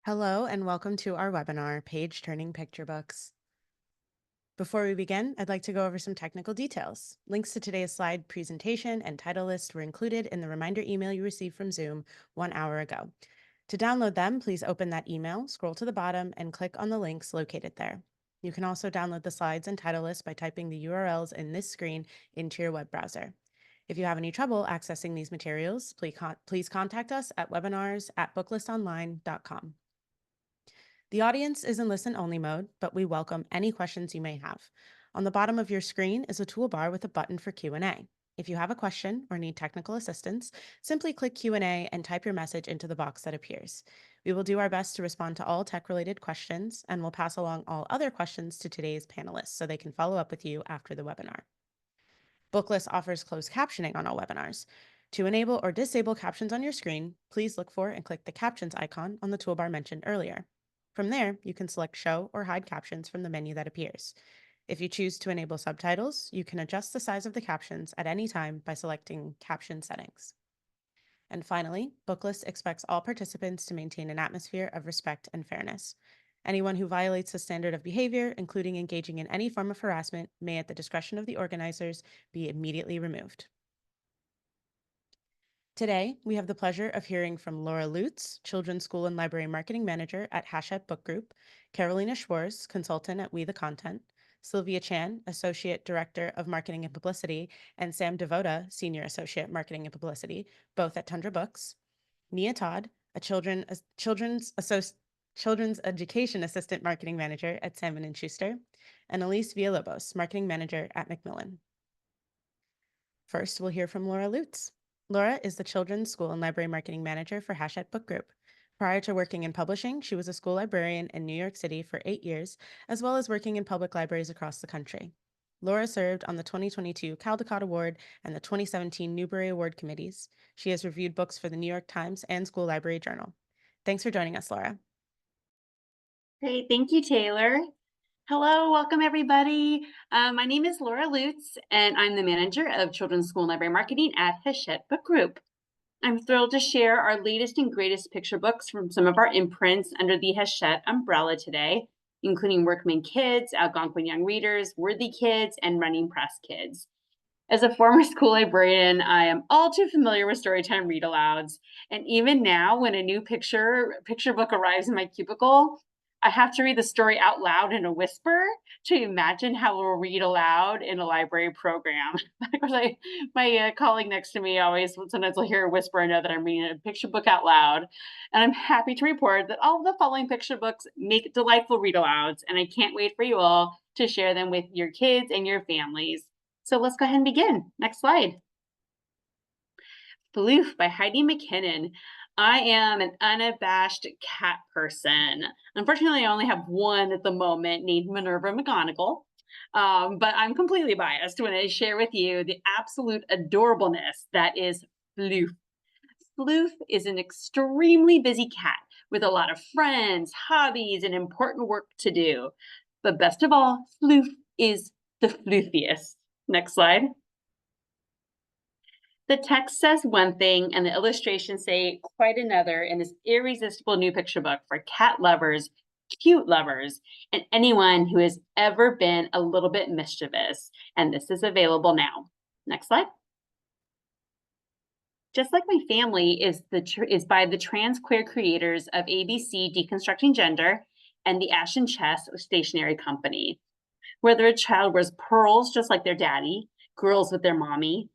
Hello and welcome to our webinar, Page Turning Picture Books. Before we begin, I'd like to go over some technical details. Links to today's slide presentation and title list were included in the reminder email you received from Zoom 1 hour ago. To download them, please open that email, scroll to the bottom, and click on the links located there. You can also download the slides and title list by typing the URLs in this screen into your web browser. If you have any trouble accessing these materials, please contact us at webinars@booklistonline.com. The audience is in listen-only mode, but we welcome any questions you may have. On the bottom of your screen is a toolbar with a button for Q&A. If you have a question or need technical assistance, simply click Q&A and type your message into the box that appears. We will do our best to respond to all tech-related questions, and we'll pass along all other questions to today's panelists so they can follow up with you after the webinar. Booklist offers closed captioning on all webinars. To enable or disable captions on your screen, please look for and click the captions icon on the toolbar mentioned earlier. From there, you can select Show or Hide Captions from the menu that appears. If you choose to enable subtitles, you can adjust the size of the captions at any time by selecting Caption Settings. And finally, Booklist expects all participants to maintain an atmosphere of respect and fairness. Anyone who violates the standard of behavior, including engaging in any form of harassment, may, at the discretion of the organizers, be immediately removed. Today, we have the pleasure of hearing from Laura Lutz, Children's School and Library Marketing Manager at Hachette Book Group, Carolina Schwarz, Consultant at We the Content, Sylvia Chan, Associate Director of Marketing and Publicity, and Sam Devota, Senior Associate Marketing and Publicity, both at Tundra Books, Nia Todd, a Children's Education Assistant Marketing Manager at Salmon & Schuster, and Elise Villalobos, Marketing Manager at Macmillan. First, we'll hear from Laura Lutz. Laura is the Children's School and Library Marketing Manager for Hachette Book Group. Prior to working in publishing, she was a school librarian in New York City for 8 years, as well as working in public libraries across the country. Laura served on the 2022 Caldecott Award and the 2017 Newbery Award committees. She has reviewed books for the New York Times and School Library Journal. Thanks for joining us, Laura. Great, thank you, Taylor. Hello, welcome everybody. My name is Laura Lutz, and I'm the manager of Children's School and Library Marketing at Hachette Book Group. I'm thrilled to share our latest and greatest picture books from some of our imprints under the Hachette umbrella today, including Workman Kids, Algonquin Young Readers, Worthy Kids, and Running Press Kids. As a former school librarian, I am all too familiar with storytime read-alouds, and even now, when a new picture book arrives in my cubicle, I have to read the story out loud in a whisper to imagine how we'll read aloud in a library program. Of course, my colleague next to me always sometimes will hear a whisper and know that I'm reading a picture book out loud. And I'm happy to report that all of the following picture books make delightful read-alouds, and I can't wait for you all to share them with your kids and your families. So let's go ahead and begin. Next slide. Floof by Heidi McKinnon. I am an unabashed cat person. Unfortunately, I only have one at the moment named Minerva McGonagall, but I'm completely biased when I share with you the absolute adorableness that is Floof. Floof is an extremely busy cat with a lot of friends, hobbies, and important work to do. But best of all, Floof is the floofiest. Next slide. The text says one thing and the illustrations say quite another in this irresistible new picture book for cat lovers, cute lovers, and anyone who has ever been a little bit mischievous. And this is available now. Next slide. Just Like My Family is by the trans queer creators of ABC Deconstructing Gender and the Ash and Chess Stationery Company. Whether a child wears pearls just like their daddy, girls with their mommy,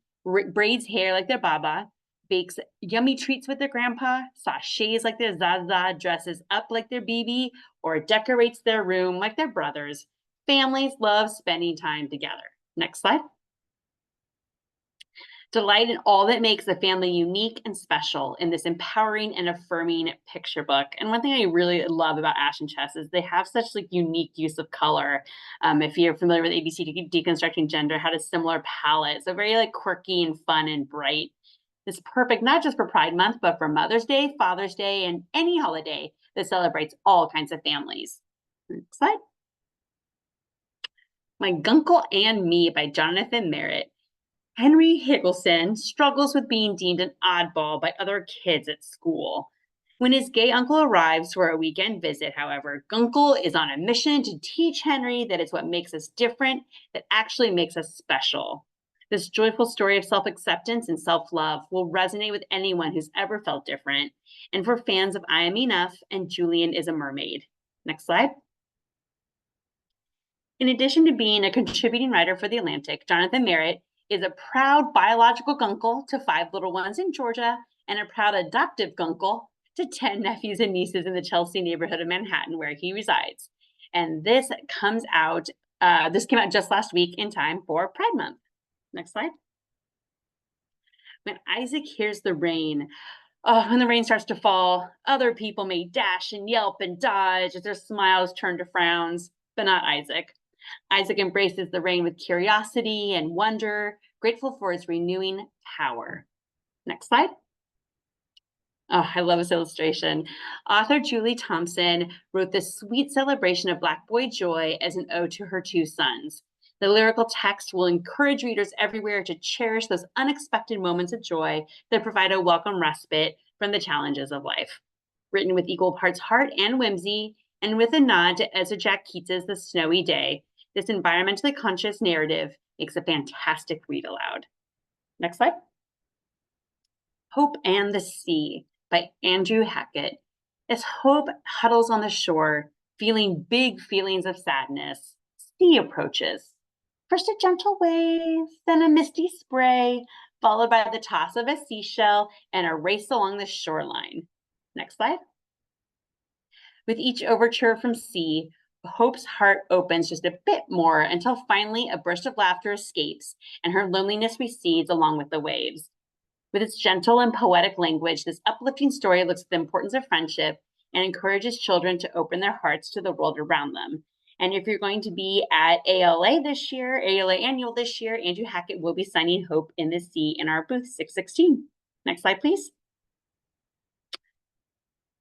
braids hair like their baba, bakes yummy treats with their grandpa, sachets like their Zaza, dresses up like their BB, or decorates their room like their brothers, families love spending time together. Next slide. Delight in all that makes a family unique and special in this empowering and affirming picture book. And one thing I really love about Ash and Chess is they have such unique use of color. If you're familiar with ABC Deconstructing Gender, had a similar palette. So very quirky and fun and bright. It's perfect not just for Pride Month, but for Mother's Day, Father's Day, and any holiday that celebrates all kinds of families. Next slide. My Gunkle and Me by Jonathan Merritt. Henry Higginson struggles with being deemed an oddball by other kids at school. When his gay uncle arrives for a weekend visit, however, Gunkel is on a mission to teach Henry that it's what makes us different that actually makes us special. This joyful story of self acceptance and self love will resonate with anyone who's ever felt different, and for fans of I Am Enough and Julian is a Mermaid. Next slide. In addition to being a contributing writer for The Atlantic, Jonathan Merritt is a proud biological guncle to 5 little ones in Georgia and a proud adoptive guncle to 10 nephews and nieces in the Chelsea neighborhood of Manhattan where he resides. And this came out just last week in time for Pride Month. Next slide. When Isaac hears the rain, when the rain starts to fall, other people may dash and yelp and dodge as their smiles turn to frowns, but not Isaac. Isaac embraces the rain with curiosity and wonder, grateful for its renewing power. Next slide. Oh, I love this illustration. Author Julie Thompson wrote this sweet celebration of Black boy joy as an ode to her 2 sons. The lyrical text will encourage readers everywhere to cherish those unexpected moments of joy that provide a welcome respite from the challenges of life. Written with equal parts heart and whimsy, and with a nod to Ezra Jack Keats's The Snowy Day, this environmentally conscious narrative makes a fantastic read aloud. Next slide. Hope and the Sea by Andrew Hachette. As Hope huddles on the shore, feeling big feelings of sadness, sea approaches. First a gentle wave, then a misty spray, followed by the toss of a seashell and a race along the shoreline. Next slide. With each overture from Sea, Hope's heart opens just a bit more until finally a burst of laughter escapes and her loneliness recedes along with the waves. With its gentle and poetic language, this uplifting story looks at the importance of friendship and encourages children to open their hearts to the world around them. And if you're going to be at ALA Annual this year, Andrew Hachette will be signing Hope in the Sea in our booth 616. Next slide, please.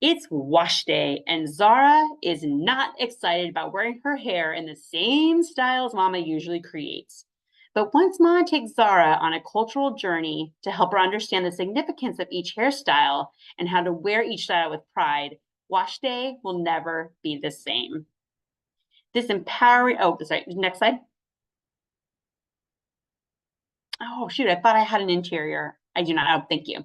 It's wash day, and Zara is not excited about wearing her hair in the same style as Mama usually creates. But once Mama takes Zara on a cultural journey to help her understand the significance of each hairstyle and how to wear each style with pride, wash day will never be the same. This empowering, next slide. Oh, shoot, I thought I had an interior. I do not. Oh, thank you.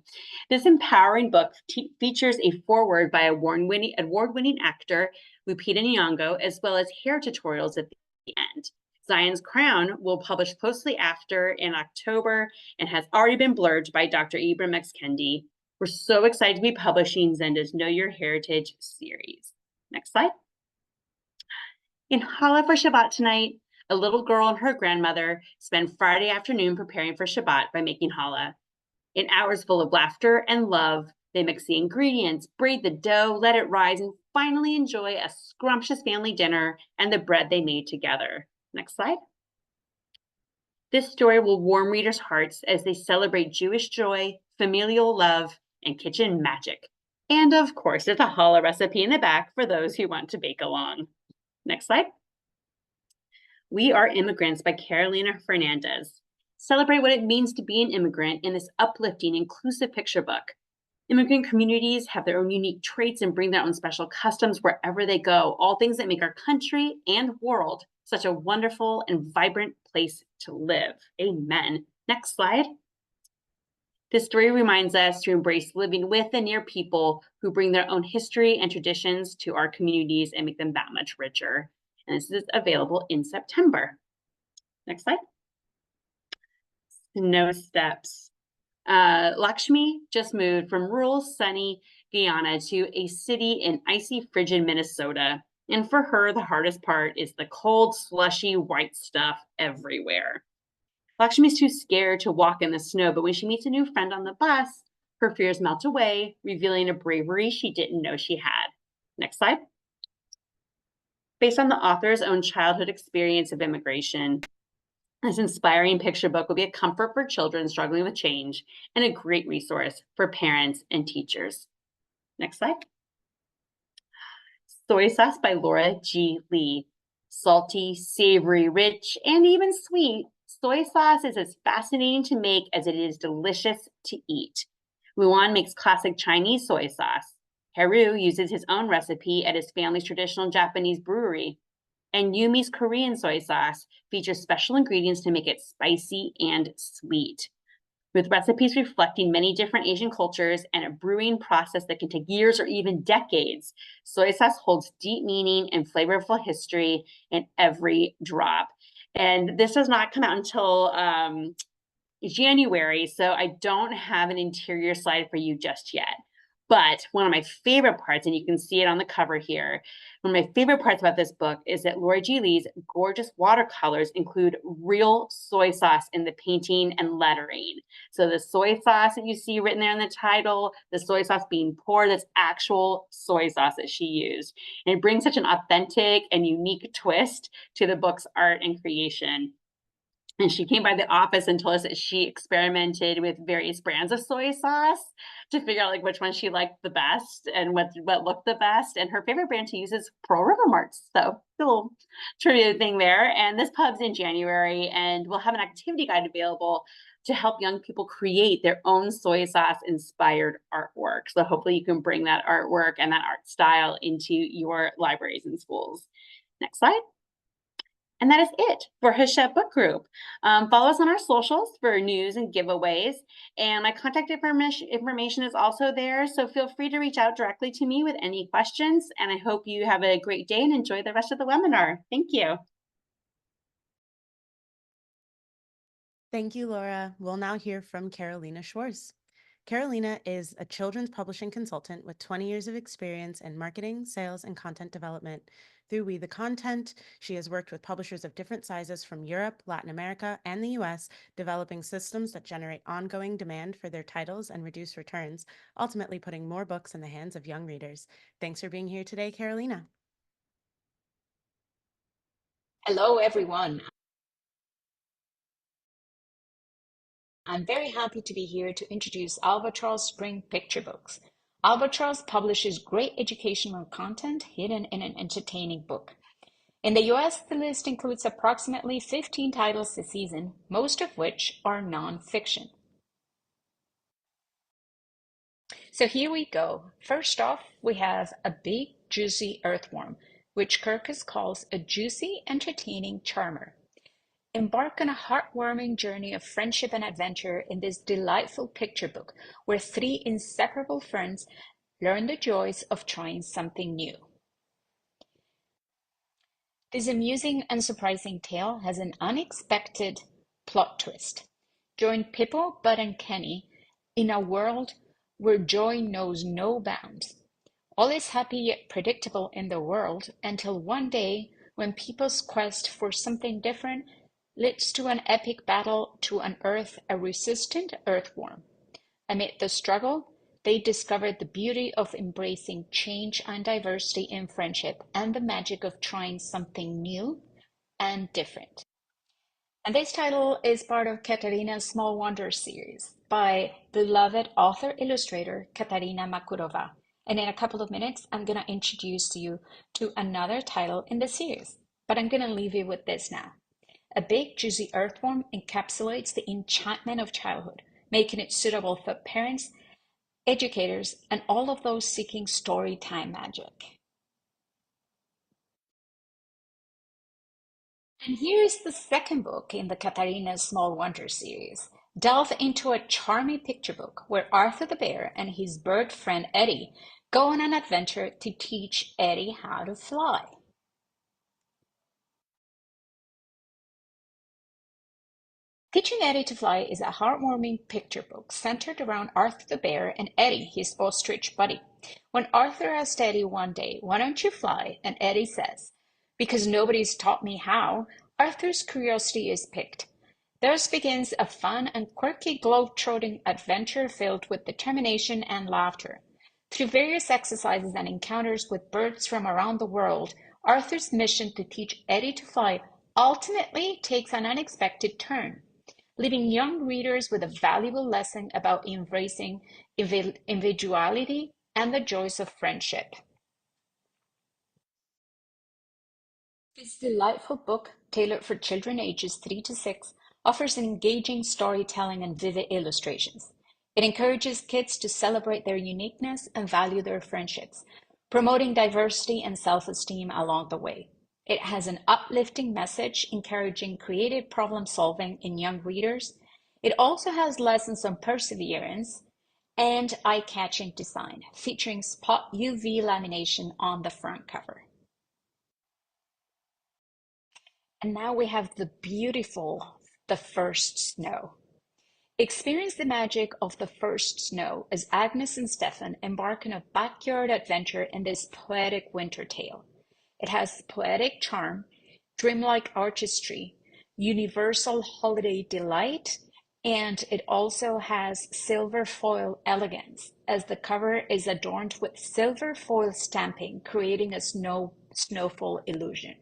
This empowering book features a foreword by award-winning actor Lupita Nyong'o, as well as hair tutorials at the end. Zion's Crown will publish closely after in October and has already been blurred by Dr. Ibram X. Kendi. We're so excited to be publishing Zenda's Know Your Heritage series. Next slide. In Challah for Shabbat tonight, a little girl and her grandmother spend Friday afternoon preparing for Shabbat by making challah. In hours full of laughter and love, they mix the ingredients, braid the dough, let it rise, and finally enjoy a scrumptious family dinner and the bread they made together. Next slide. This story will warm readers' hearts as they celebrate Jewish joy, familial love, and kitchen magic. And of course, there's a challah recipe in the back for those who want to bake along. Next slide. We Are Immigrants by Carolina Fernandez. Celebrate what it means to be an immigrant in this uplifting, inclusive picture book. Immigrant communities have their own unique traits and bring their own special customs wherever they go, all things that make our country and world such a wonderful and vibrant place to live. Amen. Next slide. This story reminds us to embrace living with and near people who bring their own history and traditions to our communities and make them that much richer. And this is available in September. Next slide. Snow Steps. Lakshmi just moved from rural, sunny Guyana to a city in icy, frigid Minnesota. And for her, the hardest part is the cold, slushy, white stuff everywhere. Lakshmi's too scared to walk in the snow, but when she meets a new friend on the bus, her fears melt away, revealing a bravery she didn't know she had. Next slide. Based on the author's own childhood experience of immigration, this inspiring picture book will be a comfort for children struggling with change and a great resource for parents and teachers. Next slide. Soy Sauce by Laura G. Lee. Salty, savory, rich, and even sweet, soy sauce is as fascinating to make as it is delicious to eat. Luan makes classic Chinese soy sauce. Haru uses his own recipe at his family's traditional Japanese brewery. And Yumi's Korean soy sauce features special ingredients to make it spicy and sweet. With recipes reflecting many different Asian cultures and a brewing process that can take years or even decades, soy sauce holds deep meaning and flavorful history in every drop. And this does not come out until January, so I don't have an interior slide for you just yet. But one of my favorite parts, and you can see it on the cover here, one of my favorite parts about this book is that Laura G. Lee's gorgeous watercolors include real soy sauce in the painting and lettering. So the soy sauce that you see written there in the title, the soy sauce being poured, that's actual soy sauce that she used. And it brings such an authentic and unique twist to the book's art and creation. And she came by the office and told us that she experimented with various brands of soy sauce to figure out like which one she liked the best and what looked the best. And her favorite brand to use is Pearl River Marks. So a little trivia thing there. And this pub's in January, and we'll have an activity guide available to help young people create their own soy sauce inspired artwork. So hopefully you can bring that artwork and that art style into your libraries and schools. Next slide. And that is it for Hachette Book Group. Follow us on our socials for news and giveaways. And my contact information is also there. So feel free to reach out directly to me with any questions. And I hope you have a great day and enjoy the rest of the webinar. Thank you. Thank you, Laura. We'll now hear from Carolina Schwartz. Carolina is a children's publishing consultant with 20 years of experience in marketing, sales, and content development. Through We the Content, she has worked with publishers of different sizes from Europe, Latin America, and the US, developing systems that generate ongoing demand for their titles and reduce returns, ultimately putting more books in the hands of young readers. Thanks for being here today, Carolina. Hello, everyone. I'm very happy to be here to introduce Albatros Spring Picture Books. Albatros publishes great educational content hidden in an entertaining book. In the US, the list includes approximately 15 titles this season, most of which are non-fiction. So here we go. First off, we have A Big Juicy Earthworm, which Kirkus calls a juicy, entertaining charmer. Embark on a heartwarming journey of friendship and adventure in this delightful picture book where three inseparable friends learn the joys of trying something new. This amusing and surprising tale has an unexpected plot twist. Join Pippo, Bud, and Kenny in a world where joy knows no bounds. All is happy yet predictable in the world until one day when Pippo's quest for something different leads to an epic battle to unearth a resistant earthworm. Amid the struggle, they discover the beauty of embracing change and diversity in friendship and the magic of trying something new and different. And this title is part of Katarina's Small Wonders series by beloved author-illustrator Katarina Makurova. And in a couple of minutes, I'm going to introduce you to another title in the series. But I'm going to leave you with this now. A Big Juicy Earthworm encapsulates the enchantment of childhood, making it suitable for parents, educators, and all of those seeking story time magic. And here's the second book in the Katarina's Small Wonders series. Delve into a charming picture book where Arthur the bear and his bird friend Eddie go on an adventure to teach Eddie how to fly. Teaching Eddie to Fly is a heartwarming picture book centered around Arthur the bear and Eddie, his ostrich buddy. When Arthur asks Eddie one day, "Why don't you fly?" and Eddie says, "Because nobody's taught me how," Arthur's curiosity is piqued. Thus begins a fun and quirky globe-trotting adventure filled with determination and laughter. Through various exercises and encounters with birds from around the world, Arthur's mission to teach Eddie to fly ultimately takes an unexpected turn, leaving young readers with a valuable lesson about embracing individuality and the joys of friendship. This delightful book, tailored for children ages 3 to 6, offers engaging storytelling and vivid illustrations. It encourages kids to celebrate their uniqueness and value their friendships, promoting diversity and self-esteem along the way. It has an uplifting message encouraging creative problem solving in young readers. It also has lessons on perseverance and eye-catching design, featuring spot UV lamination on the front cover. And now we have the beautiful The First Snow. Experience the magic of the first snow as Agnes and Stefan embark on a backyard adventure in this poetic winter tale. It has poetic charm, dreamlike artistry, universal holiday delight, and it also has silver foil elegance, as the cover is adorned with silver foil stamping, creating a snowfall illusion.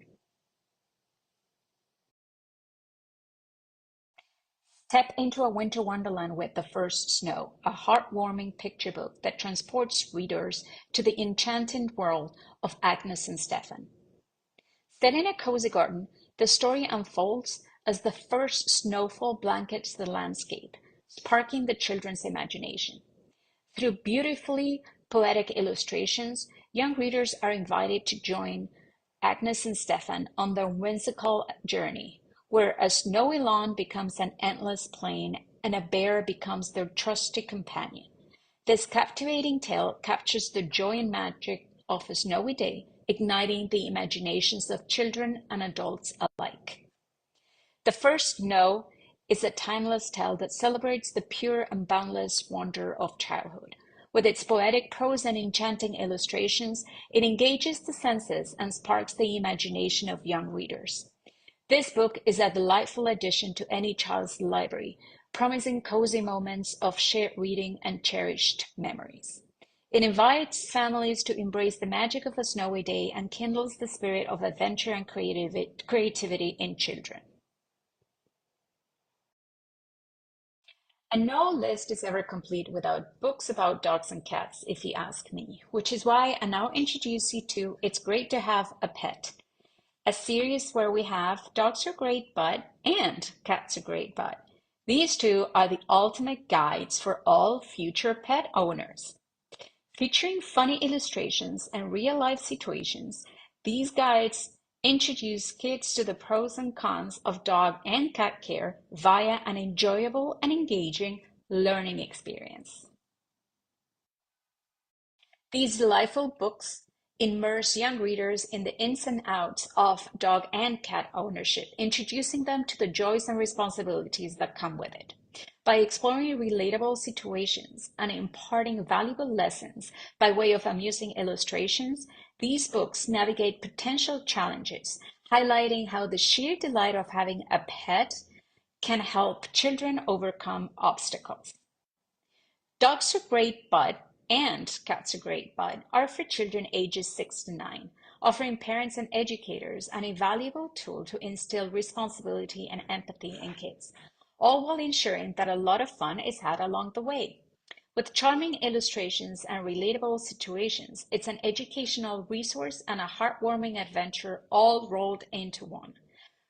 Step into a winter wonderland with The First Snow, a heartwarming picture book that transports readers to the enchanting world of Agnes and Stefan. Set in a cozy garden, the story unfolds as the first snowfall blankets the landscape, sparking the children's imagination. Through beautifully poetic illustrations, young readers are invited to join Agnes and Stefan on their whimsical journey, where a snowy lawn becomes an endless plain and a bear becomes their trusty companion. This captivating tale captures the joy and magic of a snowy day, igniting the imaginations of children and adults alike. The First Snow is a timeless tale that celebrates the pure and boundless wonder of childhood. With its poetic prose and enchanting illustrations, it engages the senses and sparks the imagination of young readers. This book is a delightful addition to any child's library, promising cozy moments of shared reading and cherished memories. It invites families to embrace the magic of a snowy day and kindles the spirit of adventure and creativity in children. And no list is ever complete without books about dogs and cats, if you ask me, which is why I now introduce you to It's Great to Have a Pet, a series where we have Dogs Are Great But and Cats Are Great But. These two are the ultimate guides for all future pet owners. Featuring funny illustrations and real-life situations, these guides introduce kids to the pros and cons of dog and cat care via an enjoyable and engaging learning experience. These delightful books immerse young readers in the ins and outs of dog and cat ownership, introducing them to the joys and responsibilities that come with it. By exploring relatable situations and imparting valuable lessons by way of amusing illustrations, these books navigate potential challenges, highlighting how the sheer delight of having a pet can help children overcome obstacles. Dogs Are Great But and Cats Are Great But are for children ages 6 to 9, offering parents and educators an invaluable tool to instill responsibility and empathy in kids, all while ensuring that a lot of fun is had along the way. With charming illustrations and relatable situations, it's an educational resource and a heartwarming adventure all rolled into one,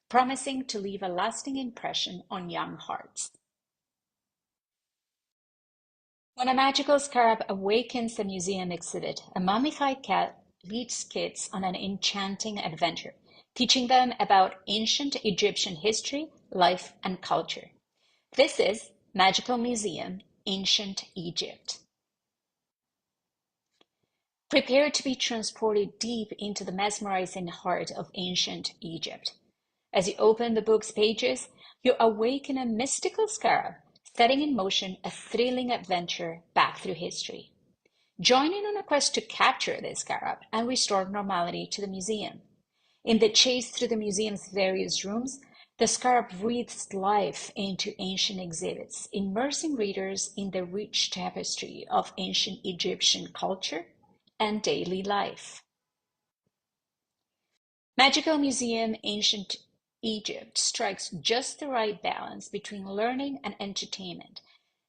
promising to leave a lasting impression on young hearts. When a magical scarab awakens a museum exhibit, a mummified cat leads kids on an enchanting adventure, teaching them about ancient Egyptian history, life, and culture. This is Magical Museum, Ancient Egypt. Prepare to be transported deep into the mesmerizing heart of ancient Egypt. As you open the book's pages, you awaken a mystical scarab, setting in motion a thrilling adventure back through history. Join in on a quest to capture this scarab and restore normality to the museum. In the chase through the museum's various rooms, the scarab breathes life into ancient exhibits, immersing readers in the rich tapestry of ancient Egyptian culture and daily life. Magical Museum Ancient Egypt strikes just the right balance between learning and entertainment,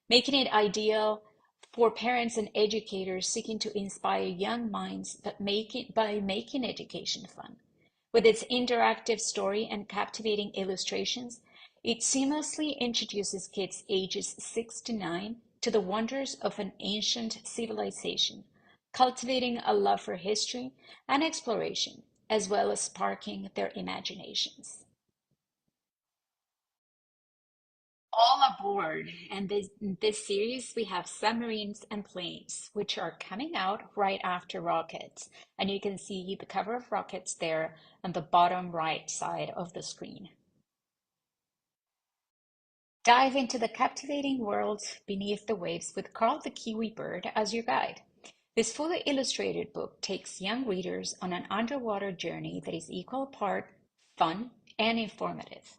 making it ideal for parents and educators seeking to inspire young minds by making education fun. With its interactive story and captivating illustrations, it seamlessly introduces kids ages 6 to 9 to the wonders of an ancient civilization, cultivating a love for history and exploration, as well as sparking their imaginations. All aboard! And in this series, we have submarines and planes, which are coming out right after rockets. And you can see the cover of rockets there on the bottom right side of the screen. Dive into the captivating world beneath the waves with Carl the Kiwi Bird as your guide. This fully illustrated book takes young readers on an underwater journey that is equal part fun and informative.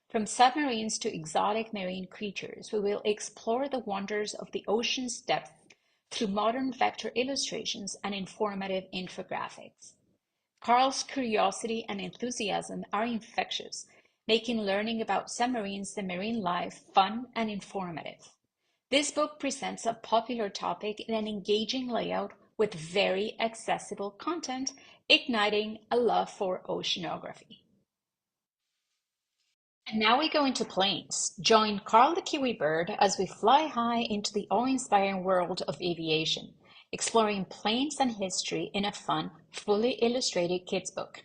From submarines to exotic marine creatures, we will explore the wonders of the ocean's depth through modern vector illustrations and informative infographics. Carl's curiosity and enthusiasm are infectious, making learning about submarines and marine life fun and informative. This book presents a popular topic in an engaging layout with very accessible content, igniting a love for oceanography. And now we go into planes. Join Carl the Kiwi Bird as we fly high into the awe-inspiring world of aviation, exploring planes and history in a fun, fully illustrated kids book.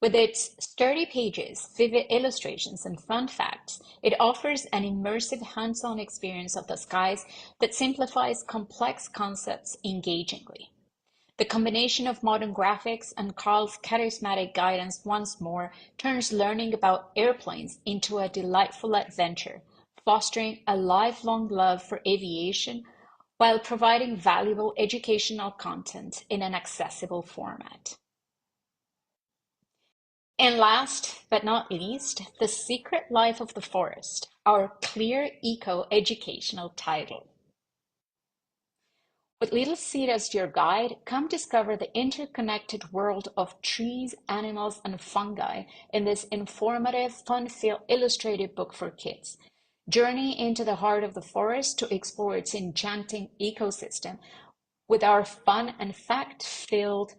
With its sturdy pages, vivid illustrations, and fun facts, it offers an immersive hands-on experience of the skies that simplifies complex concepts engagingly. The combination of modern graphics and Carl's charismatic guidance once more turns learning about airplanes into a delightful adventure, fostering a lifelong love for aviation while providing valuable educational content in an accessible format. And last but not least, The Secret Life of the Forest, our clear eco-educational title. With Little Seed as your guide, come discover the interconnected world of trees, animals, and fungi in this informative, fun-filled illustrated book for kids. Journey into the heart of the forest to explore its enchanting ecosystem with our fun and fact-filled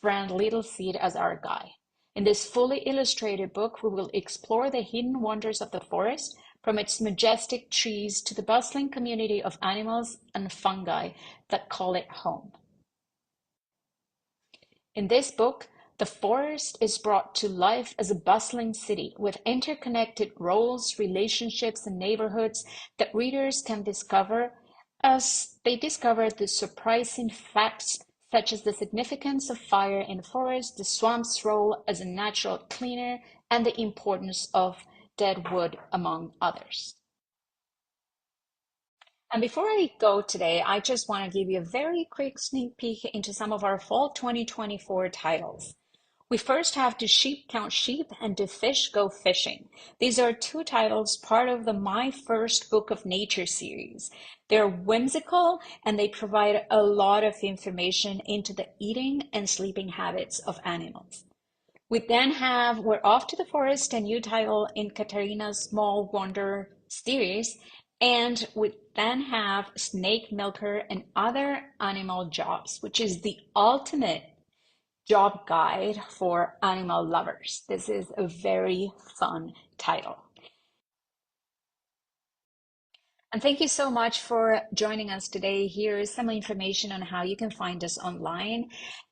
friend Little Seed as our guide. In this fully illustrated book, we will explore the hidden wonders of the forest, from its majestic trees to the bustling community of animals and fungi that call it home. In this book, the forest is brought to life as a bustling city with interconnected roles, relationships, and neighborhoods that readers can discover as they discover the surprising facts such as the significance of fire in forests, the swamp's role as a natural cleaner, and the importance of dead wood, among others. And before I go today, I just want to give you a very quick sneak peek into some of our fall 2024 titles. We first have Do Sheep Count Sheep and Do Fish Go Fishing. These are two titles part of the My First Book of Nature series. They're whimsical and they provide a lot of information into the eating and sleeping habits of animals. We then have We're Off to the Forest, a new title in Katarina's Small Wonder series. And we then have Snake Milker and Other Animal Jobs, which is the ultimate job guide for animal lovers. This is a very fun title. And thank you so much for joining us today. Here is some information on how you can find us online.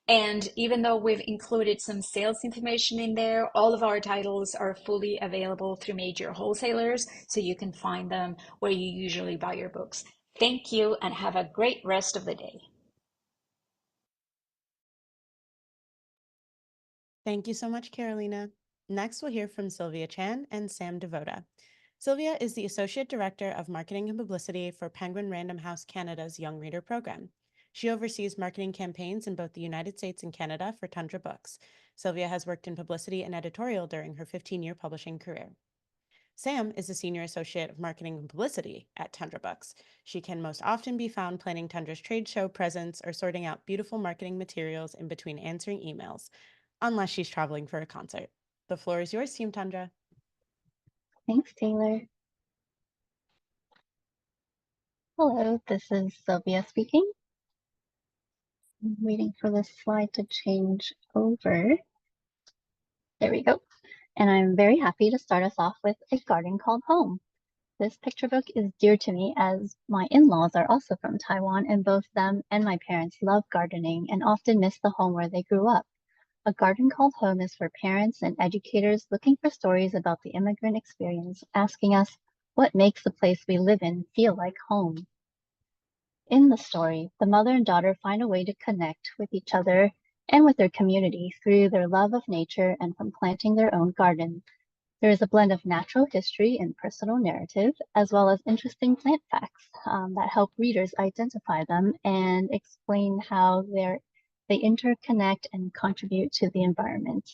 And even though we've included some sales information in there, all of our titles are fully available through major wholesalers, so you can find them where you usually buy your books. Thank you and have a great rest of the day. Thank you so much, Carolina. Next, we'll hear from Sylvia Chan and Sam Devoda. Sylvia is the Associate Director of Marketing and Publicity for Penguin Random House Canada's Young Reader Program. She oversees marketing campaigns in both the United States and Canada for Tundra Books. Sylvia has worked in publicity and editorial during her 15-year publishing career. Sam is a Senior Associate of Marketing and Publicity at Tundra Books. She can most often be found planning Tundra's trade show presence or sorting out beautiful marketing materials in between answering emails, unless she's traveling for a concert. The floor is yours, Team Tundra. Thanks, Taylor. Hello, this is Sylvia speaking. I'm waiting for this slide to change over. There we go. And I'm very happy to start us off with A Garden Called Home. This picture book is dear to me as my in-laws are also from Taiwan, and both them and my parents love gardening and often miss the home where they grew up. A Garden Called Home is for parents and educators looking for stories about the immigrant experience, asking us what makes the place we live in feel like home. In the story, the mother and daughter find a way to connect with each other and with their community through their love of nature and from planting their own garden. There is a blend of natural history and personal narrative, as well as interesting plant facts that help readers identify them and explain how they interconnect and contribute to the environment.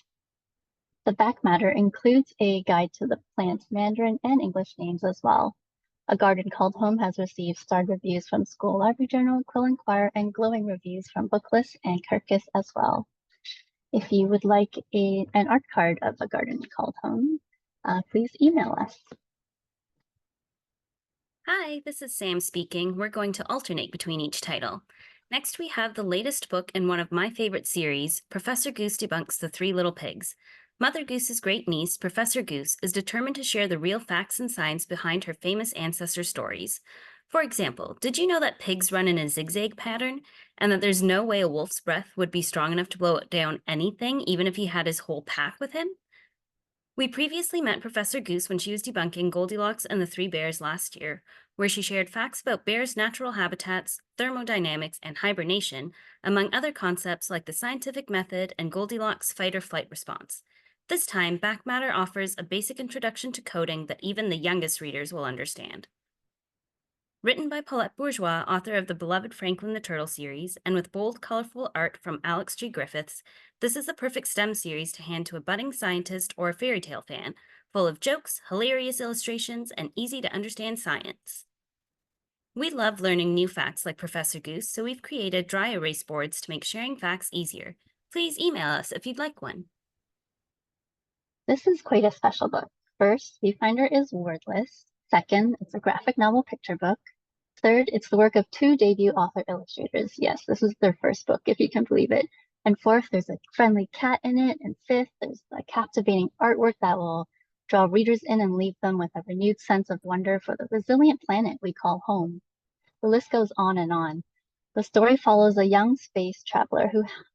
The back matter includes a guide to the plant's Mandarin and English names as well. A Garden Called Home has received starred reviews from School Library Journal, Quill and Choir, and glowing reviews from Booklist and Kirkus as well. If you would like an art card of A Garden Called Home, please email us. Hi, this is Sam speaking. We're going to alternate between each title. Next, we have the latest book in one of my favorite series, Professor Goose Debunks the Three Little Pigs. Mother Goose's great niece, Professor Goose, is determined to share the real facts and science behind her famous ancestor stories. For example, did you know that pigs run in a zigzag pattern, and that there's no way a wolf's breath would be strong enough to blow down anything, even if he had his whole pack with him? We previously met Professor Goose when she was debunking Goldilocks and the Three Bears last year, where she shared facts about bears' natural habitats, thermodynamics, and hibernation, among other concepts like the scientific method and Goldilocks' fight-or-flight response. This time, Back Matter offers a basic introduction to coding that even the youngest readers will understand. Written by Paulette Bourgeois, author of the beloved Franklin the Turtle series, and with bold, colorful art from Alex G. Griffiths, this is the perfect STEM series to hand to a budding scientist or a fairy tale fan, full of jokes, hilarious illustrations, and easy-to-understand science. We love learning new facts like Professor Goose, so we've created dry erase boards to make sharing facts easier. Please email us if you'd like one. This is quite a special book. First, Viewfinder is wordless. Second, it's a graphic novel picture book. Third, it's the work of two debut author illustrators. Yes, this is their first book, if you can believe it. And fourth, there's a friendly cat in it. And fifth, there's a captivating artwork that will draw readers in and leave them with a renewed sense of wonder for the resilient planet we call home. The list goes on and on. The story follows a young space traveler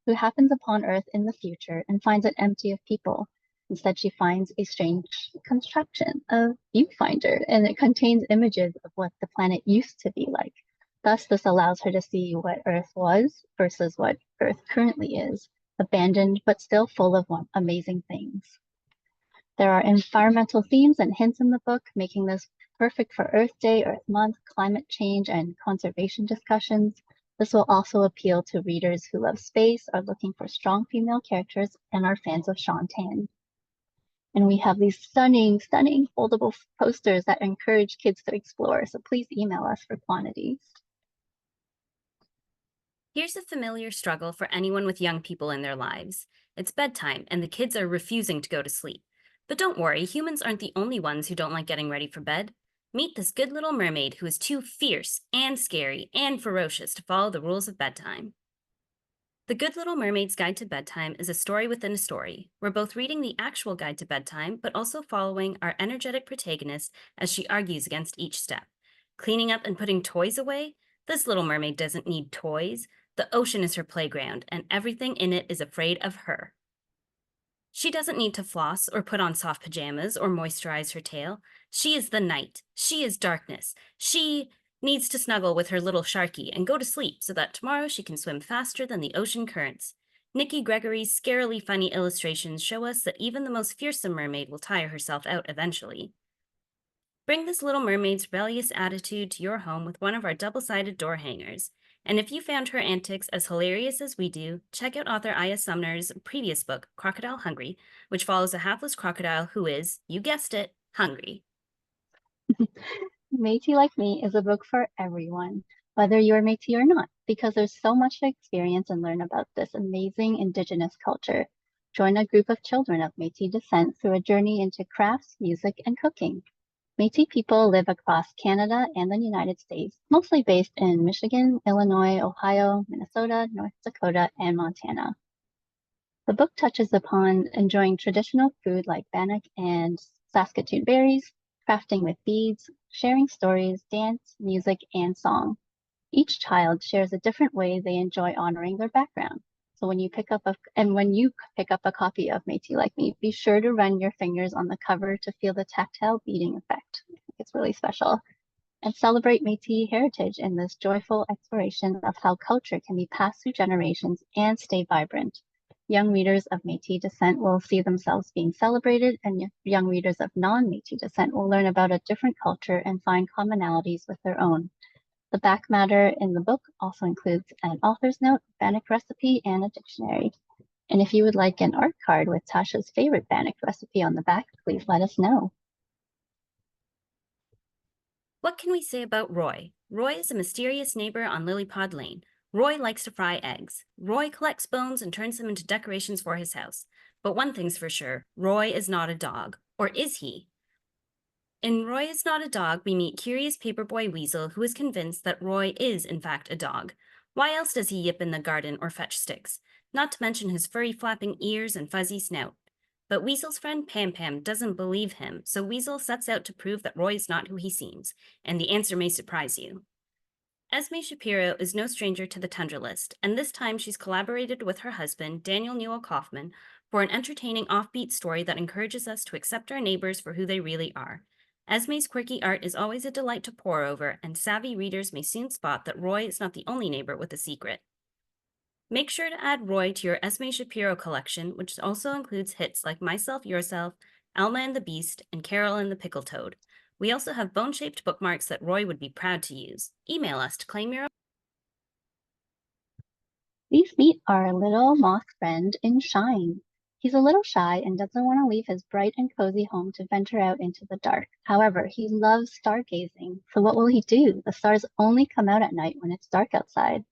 who happens upon Earth in the future and finds it empty of people. Instead, she finds a strange construction, a viewfinder, and it contains images of what the planet used to be like. Thus, this allows her to see what Earth was versus what Earth currently is, abandoned but still full of amazing things. There are environmental themes and hints in the book, making this perfect for Earth Day, Earth Month, climate change, and conservation discussions. This will also appeal to readers who love space, are looking for strong female characters, and are fans of Shantan. And we have these stunning, stunning foldable posters that encourage kids to explore. So please email us for quantities. Here's a familiar struggle for anyone with young people in their lives. It's bedtime, and the kids are refusing to go to sleep. But don't worry, humans aren't the only ones who don't like getting ready for bed. Meet this good little mermaid who is too fierce and scary and ferocious to follow the rules of bedtime. The Good Little Mermaid's Guide to Bedtime is a story within a story. We're both reading the actual guide to bedtime, but also following our energetic protagonist as she argues against each step. Cleaning up and putting toys away? This little mermaid doesn't need toys. The ocean is her playground, and everything in it is afraid of her. She doesn't need to floss or put on soft pajamas or moisturize her tail. She is the night. She is darkness. She needs to snuggle with her little sharky and go to sleep so that tomorrow she can swim faster than the ocean currents. Nikki Gregory's scarily funny illustrations show us that even the most fearsome mermaid will tire herself out eventually. Bring this little mermaid's rebellious attitude to your home with one of our double-sided door hangers. And if you found her antics as hilarious as we do, check out author Aya Sumner's previous book, Crocodile Hungry, which follows a hapless crocodile who is, you guessed it, hungry. Métis Like Me is a book for everyone, whether you're Métis or not, because there's so much to experience and learn about this amazing Indigenous culture. Join a group of children of Métis descent through a journey into crafts, music, and cooking. Métis people live across Canada and the United States, mostly based in Michigan, Illinois, Ohio, Minnesota, North Dakota, and Montana. The book touches upon enjoying traditional food like bannock and Saskatoon berries, crafting with beads, sharing stories, dance, music, and song. Each child shares a different way they enjoy honoring their background. So when you pick up a copy of Métis Like Me, be sure to run your fingers on the cover to feel the tactile beading effect. I think it's really special. And celebrate Métis heritage in this joyful exploration of how culture can be passed through generations and stay vibrant. Young readers of Métis descent will see themselves being celebrated, and young readers of non-Métis descent will learn about a different culture and find commonalities with their own. The back matter in the book also includes an author's note, Bannock recipe, and a dictionary. And if you would like an art card with Tasha's favorite Bannock recipe on the back, please let us know. What can we say about Roy? Roy is a mysterious neighbor on Lilypod Lane. Roy likes to fry eggs. Roy collects bones and turns them into decorations for his house. But one thing's for sure, Roy is not a dog. Or is he? In Roy is Not a Dog, we meet curious paperboy Weasel who is convinced that Roy is in fact a dog. Why else does he yip in the garden or fetch sticks? Not to mention his furry flapping ears and fuzzy snout. But Weasel's friend Pam Pam doesn't believe him, so Weasel sets out to prove that Roy is not who he seems, and the answer may surprise you. Esme Shapiro is no stranger to the Tundra List, and this time she's collaborated with her husband, Daniel Newell Kaufman, for an entertaining offbeat story that encourages us to accept our neighbors for who they really are. Esme's quirky art is always a delight to pore over, and savvy readers may soon spot that Roy is not the only neighbor with a secret. Make sure to add Roy to your Esme Shapiro collection, which also includes hits like Myself, Yourself, Alma and the Beast, and Carol and the Pickle Toad. We also have bone-shaped bookmarks that Roy would be proud to use. Email us to claim your own. Please meet our little moth friend in Shine. He's a little shy and doesn't want to leave his bright and cozy home to venture out into the dark. However, he loves stargazing. So what will he do? The stars only come out at night when it's dark outside.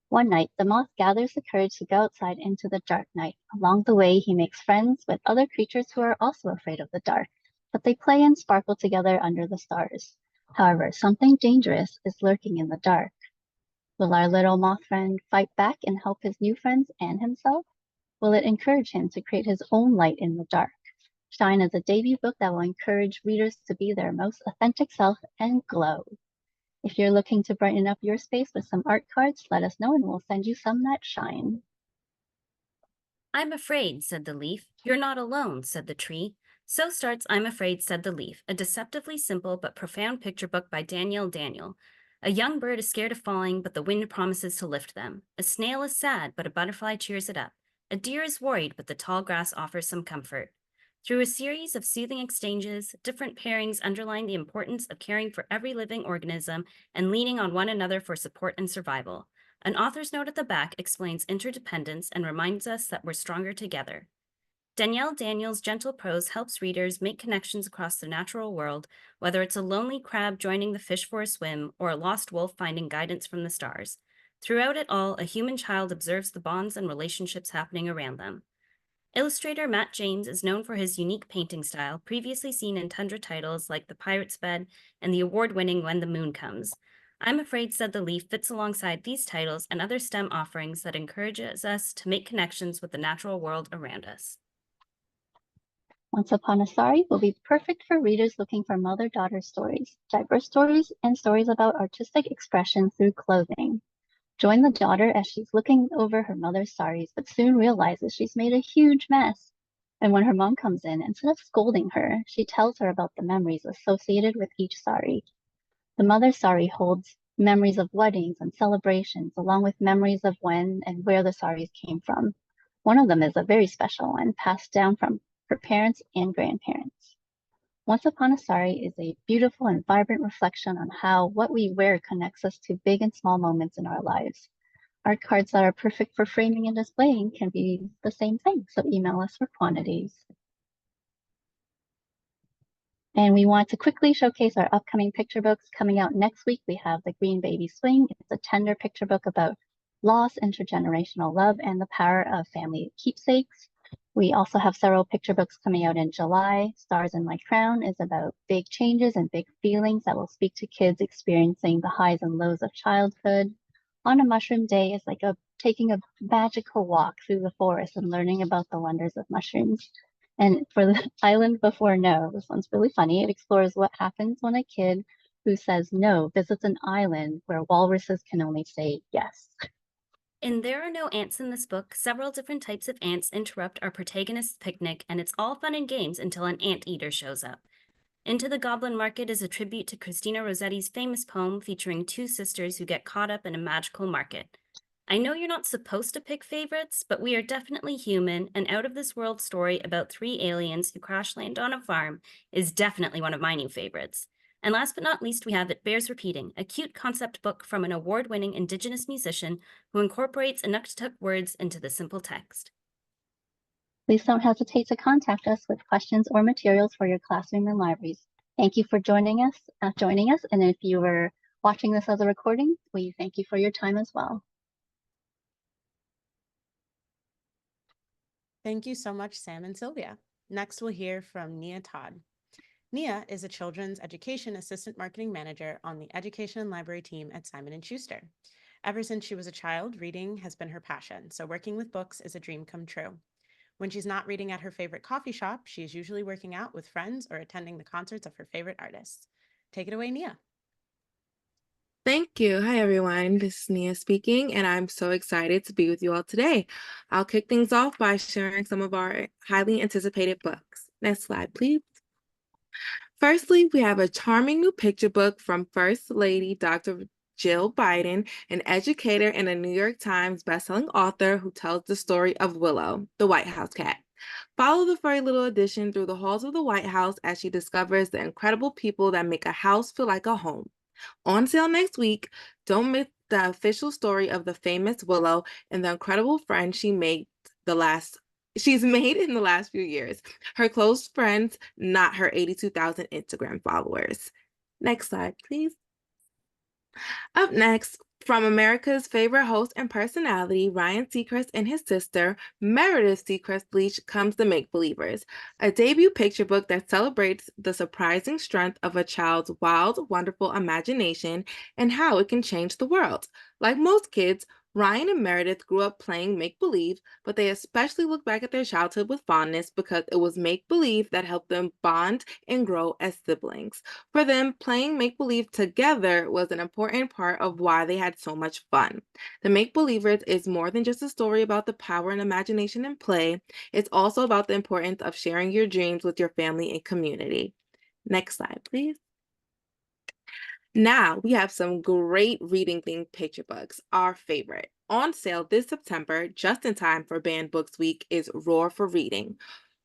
One night, the moth gathers the courage to go outside into the dark night. Along the way, he makes friends with other creatures who are also afraid of the dark, but they play and sparkle together under the stars. However, something dangerous is lurking in the dark. Will our little moth friend fight back and help his new friends and himself? Will it encourage him to create his own light in the dark? Shine is a debut book that will encourage readers to be their most authentic self and glow. If you're looking to brighten up your space with some art cards, let us know and we'll send you some that shine. I'm afraid, said the leaf. You're not alone, said the tree. So starts I'm Afraid, said the leaf, a deceptively simple but profound picture book by Danielle Daniel. A young bird is scared of falling, but the wind promises to lift them. A snail is sad, but a butterfly cheers it up. A deer is worried, but the tall grass offers some comfort. Through a series of soothing exchanges, different pairings underline the importance of caring for every living organism and leaning on one another for support and survival. An author's note at the back explains interdependence and reminds us that we're stronger together. Danielle Daniel's gentle prose helps readers make connections across the natural world, whether it's a lonely crab joining the fish for a swim or a lost wolf finding guidance from the stars. Throughout it all, a human child observes the bonds and relationships happening around them. Illustrator Matt James is known for his unique painting style, previously seen in Tundra titles like The Pirate's Bed and the award-winning When the Moon Comes. I'm Afraid, said the leaf fits alongside these titles and other STEM offerings that encourages us to make connections with the natural world around us. Once Upon a Sari will be perfect for readers looking for mother-daughter stories, diverse stories, and stories about artistic expression through clothing. Join the daughter as she's looking over her mother's saris, but soon realizes she's made a huge mess. And when her mom comes in, instead of scolding her, she tells her about the memories associated with each sari. The mother's sari holds memories of weddings and celebrations, along with memories of when and where the saris came from. One of them is a very special one, passed down from her parents and grandparents. Once Upon a Sari is a beautiful and vibrant reflection on how what we wear connects us to big and small moments in our lives. Art cards that are perfect for framing and displaying can be the same thing, so email us for quantities. And we want to quickly showcase our upcoming picture books. Coming out next week, we have The Green Baby Swing. It's a tender picture book about loss, intergenerational love, and the power of family keepsakes. We also have several picture books coming out in July. Stars in My Crown is about big changes and big feelings that will speak to kids experiencing the highs and lows of childhood. On a Mushroom Day is like taking a magical walk through the forest and learning about the wonders of mushrooms. And for the Island Before No, this one's really funny. It explores what happens when a kid who says no visits an island where walruses can only say yes. And there are no ants in this book. Several different types of ants interrupt our protagonist's picnic, and it's all fun and games until an anteater shows up. Into the Goblin Market is a tribute to Christina Rossetti's famous poem featuring two sisters who get caught up in a magical market. I know you're not supposed to pick favorites, but we are definitely human. An out of this world story about three aliens who crash land on a farm is definitely one of my new favorites. And last but not least, we have It Bears Repeating, a cute concept book from an award-winning Indigenous musician who incorporates Inuktitut words into the simple text. Please don't hesitate to contact us with questions or materials for your classroom and libraries. Thank you for joining us. And if you were watching this as a recording, we thank you for your time as well. Thank you so much, Sam and Sylvia. Next, we'll hear from Nia Todd. Nia is a Children's Education Assistant Marketing Manager on the Education and Library team at Simon & Schuster. Ever since she was a child, reading has been her passion, so working with books is a dream come true. When she's not reading at her favorite coffee shop, she is usually working out with friends or attending the concerts of her favorite artists. Take it away, Nia. Thank you. Hi, everyone. This is Nia speaking, and I'm so excited to be with you all today. I'll kick things off by sharing some of our highly anticipated books. Next slide, please. Firstly, we have a charming new picture book from First Lady Dr. Jill Biden, an educator and a New York Times bestselling author who tells the story of Willow, the White House cat. Follow the furry little edition through the halls of the White House as she discovers the incredible people that make a house feel like a home. On sale next week, don't miss the official story of the famous Willow and the incredible friend she's made in the last few years. Her close friends, not her 82,000 Instagram followers. Next slide, please. Up next, from America's favorite host and personality, Ryan Seacrest and his sister, Meredith Seacrest Leach, comes The Make Believers, a debut picture book that celebrates the surprising strength of a child's wild, wonderful imagination and how it can change the world. Like most kids, Ryan and Meredith grew up playing make-believe, but they especially look back at their childhood with fondness because it was make-believe that helped them bond and grow as siblings. For them, playing make-believe together was an important part of why they had so much fun. The Make-Believers is more than just a story about the power and imagination in play. It's also about the importance of sharing your dreams with your family and community. Next slide, please. Now we have some great reading themed picture books, our favorite. On sale this September, just in time for Banned Books Week, is Roar for Reading.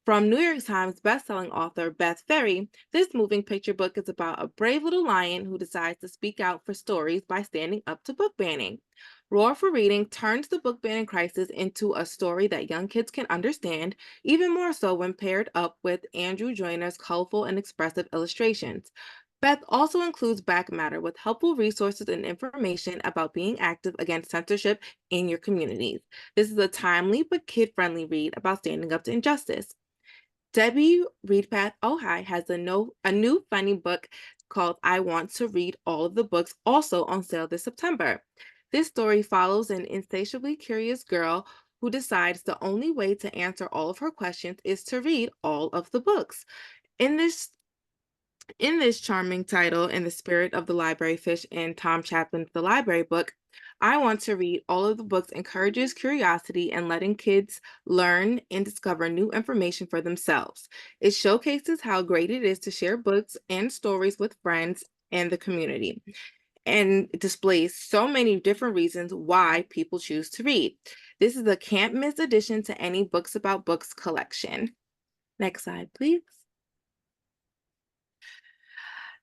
From New York Times bestselling author Beth Ferry, this moving picture book is about a brave little lion who decides to speak out for stories by standing up to book banning. Roar for Reading turns the book banning crisis into a story that young kids can understand, even more so when paired up with Andrew Joyner's colorful and expressive illustrations. Beth also includes back matter with helpful resources and information about being active against censorship in your communities. This is a timely but kid-friendly read about standing up to injustice. Debbie Reedpath Ojai has a new funny book called I Want to Read All of the Books, also on sale this September. This story follows an insatiably curious girl who decides the only way to answer all of her questions is to read all of the books. In this charming title, in the spirit of the library fish in Tom Chaplin's The Library Book, I Want to Read All of the Books encourages curiosity and letting kids learn and discover new information for themselves. It showcases how great it is to share books and stories with friends and the community, and displays so many different reasons why people choose to read. This is a can't miss addition to any Books About Books collection. Next slide, please.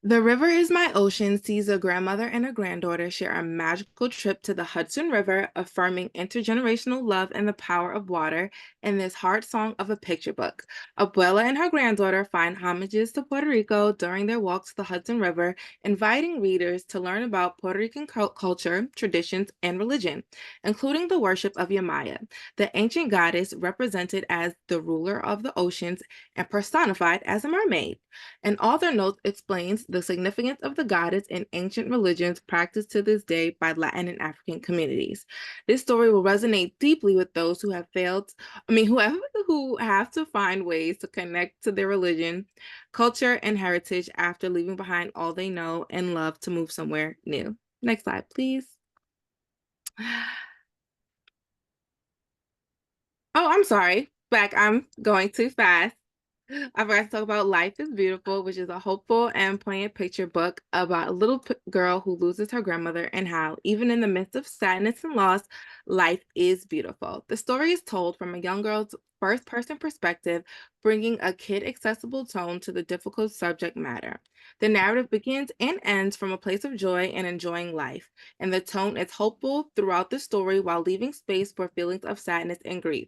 The River is My Ocean sees a grandmother and a granddaughter share a magical trip to the Hudson River, affirming intergenerational love and the power of water in this heart song of a picture book. Abuela and her granddaughter find homages to Puerto Rico during their walks to the Hudson River, inviting readers to learn about Puerto Rican culture, traditions, and religion, including the worship of Yamaya, the ancient goddess represented as the ruler of the oceans and personified as a mermaid. An author note explains the the significance of the goddess in ancient religions practiced to this day by Latin and African communities. This story will resonate deeply with those who have who have to find ways to connect to their religion, culture, and heritage after leaving behind all they know and love to move somewhere new. Next slide, please. Oh, I'm sorry. I'm going too fast. I forgot to talk about Life is Beautiful, which is a hopeful and poignant picture book about a little girl who loses her grandmother and how, even in the midst of sadness and loss, life is beautiful. The story is told from a young girl's first person perspective, bringing a kid accessible tone to the difficult subject matter. The narrative begins and ends from a place of joy and enjoying life, and the tone is hopeful throughout the story while leaving space for feelings of sadness and grief.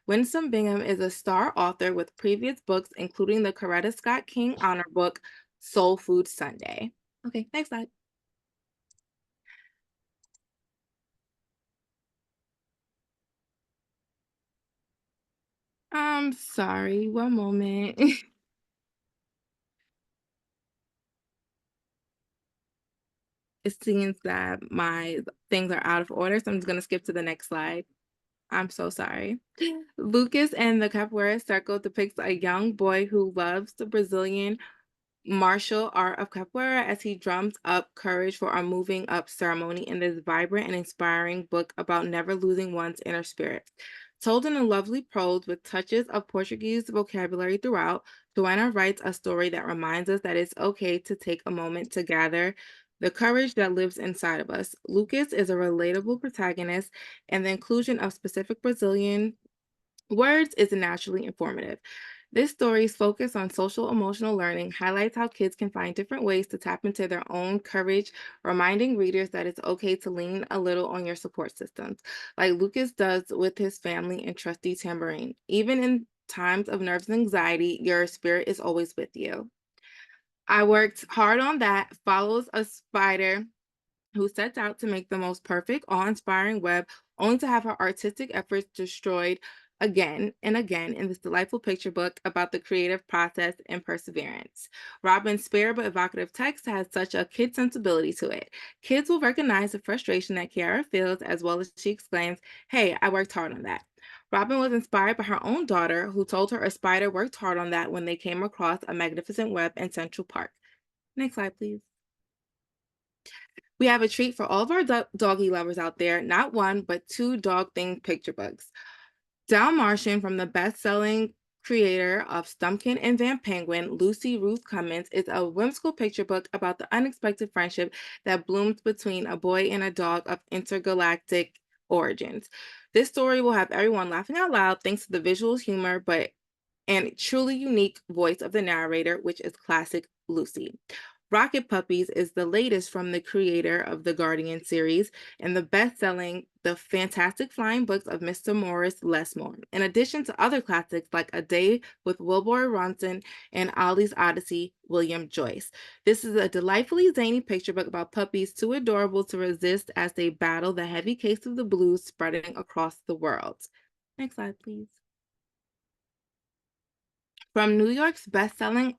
Winsome Bingham is a star author with previous books, including the Coretta Scott King honor book, Soul Food Sunday. Okay, next slide. I'm sorry, one moment. It seems that my things are out of order, so I'm just going to skip to the next slide. I'm so sorry. Lucas and the Capoeira Circle depicts a young boy who loves the Brazilian martial art of capoeira as he drums up courage for a moving up ceremony in this vibrant and inspiring book about never losing one's inner spirit. Told in a lovely prose with touches of Portuguese vocabulary throughout, Joanna writes a story that reminds us that it's okay to take a moment to gather the courage that lives inside of us. Lucas is a relatable protagonist, and the inclusion of specific Brazilian words is naturally informative. This story's focus on social emotional learning highlights how kids can find different ways to tap into their own courage, reminding readers that it's okay to lean a little on your support systems, like Lucas does with his family and trusty Tambourine. Even in times of nerves and anxiety, your spirit is always with you. I worked hard on that follows a spider who sets out to make the most perfect, awe-inspiring web, only to have her artistic efforts destroyed again and again in this delightful picture book about the creative process and perseverance. Robin's spare but evocative text has such a kid sensibility to it. Kids will recognize the frustration that Kiara feels as well as she exclaims, "Hey, I worked hard on that." Robin was inspired by her own daughter, who told her a spider worked hard on that when they came across a magnificent web in Central Park. Next slide, please. We have a treat for all of our doggy lovers out there, not one, but two dog-themed picture books. Dalmatian, from the best-selling creator of Stumpkin and Van Penguin, Lucy Ruth Cummins, is a whimsical picture book about the unexpected friendship that blooms between a boy and a dog of intergalactic origins. This story will have everyone laughing out loud thanks to the visual humor, and truly unique voice of the narrator, which is classic Lucy. Rocket Puppies is the latest from the creator of the Guardian series and the best-selling The Fantastic Flying Books of Mr. Morris Lesmore, in addition to other classics like A Day with Wilbur Ronson and Ollie's Odyssey, William Joyce. This is a delightfully zany picture book about puppies too adorable to resist as they battle the heavy case of the blues spreading across the world. Next slide, please. From New York's best-selling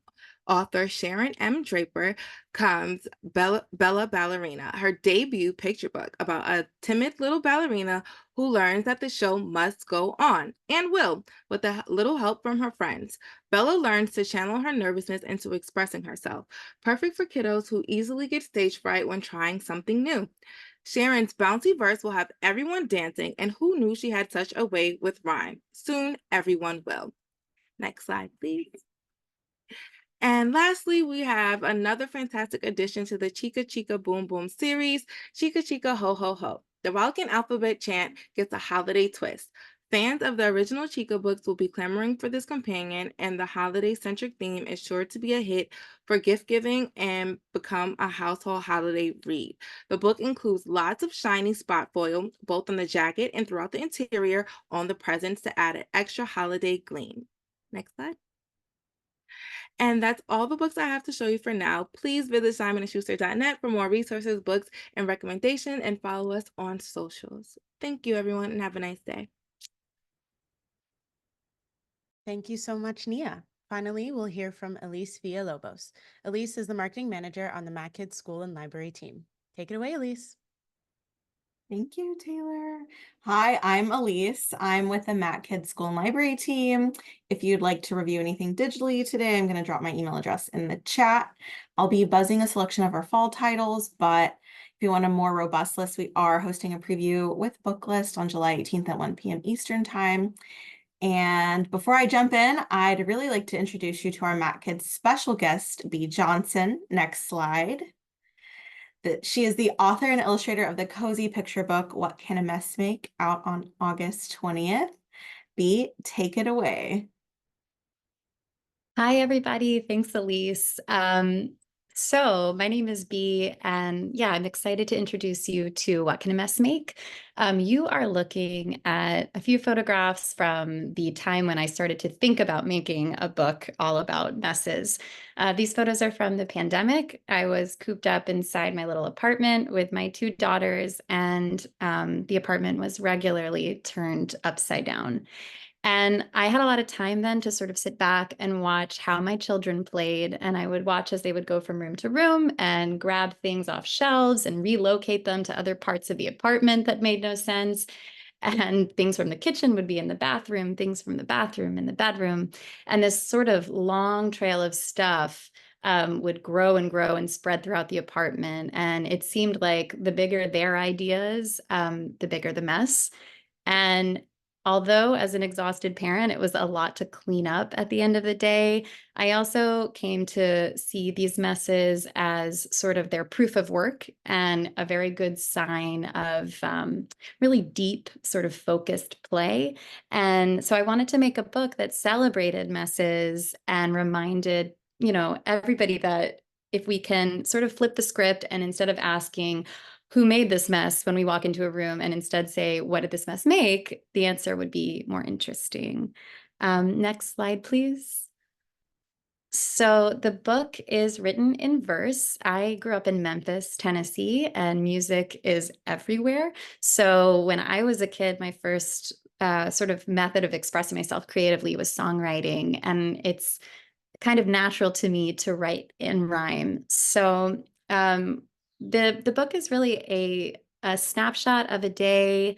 author Sharon M. Draper comes Bella Ballerina, her debut picture book about a timid little ballerina who learns that the show must go on, and will, with a little help from her friends. Bella learns to channel her nervousness into expressing herself, perfect for kiddos who easily get stage fright when trying something new. Sharon's bouncy verse will have everyone dancing, and who knew she had such a way with rhyme? Soon, everyone will. Next slide, please. And lastly, we have another fantastic addition to the Chica Chica Boom Boom series, Chica Chica Ho Ho Ho. The Rollicking Alphabet chant gets a holiday twist. Fans of the original Chica books will be clamoring for this companion, and the holiday-centric theme is sure to be a hit for gift-giving and become a household holiday read. The book includes lots of shiny spot foil, both on the jacket and throughout the interior on the presents to add an extra holiday gleam. Next slide. And that's all the books I have to show you for now. Please visit simonandschuster.net for more resources, books, and recommendations, and follow us on socials. Thank you, everyone, and have a nice day. Thank you so much, Nia. Finally, we'll hear from Elise Villalobos. Elise is the marketing manager on the Mac Kids School and Library team. Take it away, Elise. Thank you, Taylor. Hi, I'm Elise. I'm with the Mac Kids School and Library team. If you'd like to review anything digitally today, I'm going to drop my email address in the chat. I'll be buzzing a selection of our fall titles, but if you want a more robust list, we are hosting a preview with Booklist on July 18th at 1 p.m. Eastern Time. And before I jump in, I'd really like to introduce you to our Mac Kids special guest, Bea Johnson. Next slide. She is the author and illustrator of the cozy picture book, What Can a Mess Make?, out on August 20th. Bea, take it away. Hi, everybody. Thanks, Elise. So my name is Bea, and yeah, I'm excited to introduce you to What Can a Mess Make? You are looking at a few photographs from the time when I started to think about making a book all about messes. These photos are from the pandemic. I was cooped up inside my little apartment with my two daughters, and the apartment was regularly turned upside down. And I had a lot of time then to sort of sit back and watch how my children played. And I would watch as they would go from room to room and grab things off shelves and relocate them to other parts of the apartment that made no sense. And things from the kitchen would be in the bathroom, things from the bathroom in the bedroom. And this sort of long trail of stuff would grow and grow and spread throughout the apartment. And it seemed like the bigger their ideas, the bigger the mess. And although as an exhausted parent, it was a lot to clean up at the end of the day, I also came to see these messes as sort of their proof of work and a very good sign of really deep, sort of focused play. And so I wanted to make a book that celebrated messes and reminded, everybody that if we can sort of flip the script and instead of asking, who made this mess when we walk into a room and instead say, what did this mess make? The answer would be more interesting. Next slide, please. So the book is written in verse. I grew up in Memphis, Tennessee, and music is everywhere. So when I was a kid, my first sort of method of expressing myself creatively was songwriting. And it's kind of natural to me to write in rhyme. So the book is really a snapshot of a day,